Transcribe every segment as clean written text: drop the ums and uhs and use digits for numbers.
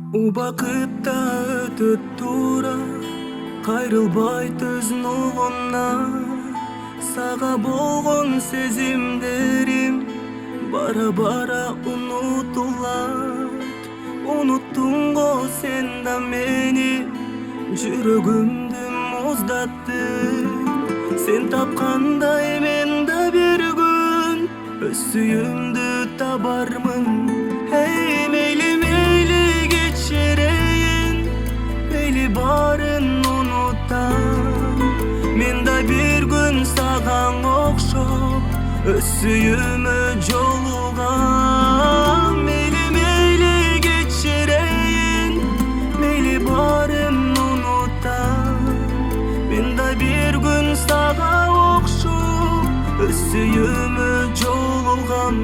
Убакыт да өтөт туура, кайрылбай түз нугунан. Сага болгон сезимдерим бара-бара унутулат. Уnuттуң го сен да мени, жүрөгүмдү муздатты. Сен тапкандай мен да бир күн өз сүйүмдү табармын. Эй, мейли мейли кечирейин, мейли барын унутам. Мен да бир күн саган окшоп өз сүйүмө жолугам. Мейли мейли кечирейин, мейли барын унутам. Мен да бир күн сага окшоп өз сүйүмө жолугам.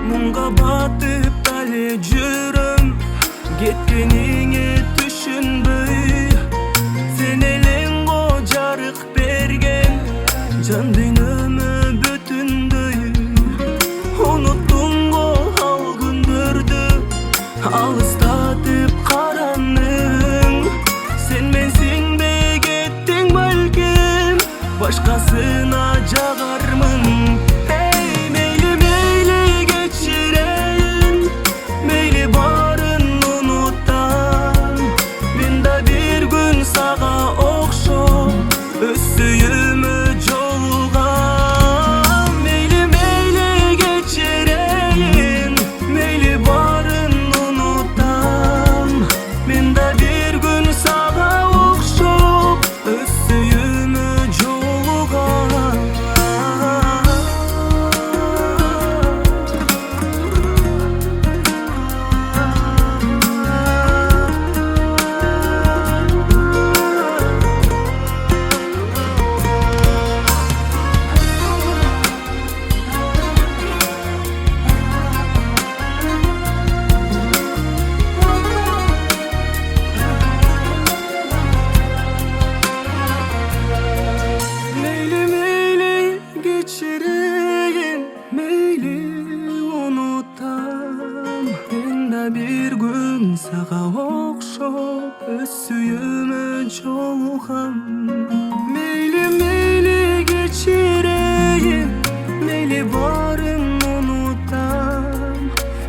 Мунга батып эле жүрөм, кеткениңе түшүнбөй. Сен элең го жарык берген, жан дүйнөмө бүтүндөй. Уnuттуң го ал күндөрдү, алыстатып караның. Сен менсиң бе кеттиң балким, башкасына жагармын. Bir gün sağa okşop öz suyumu jolugam. Meyli meyli geçireyim, meyli barın unutam.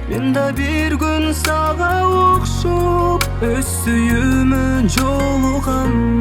Ben de bir gün sağa okşop öz suyumu jolugam.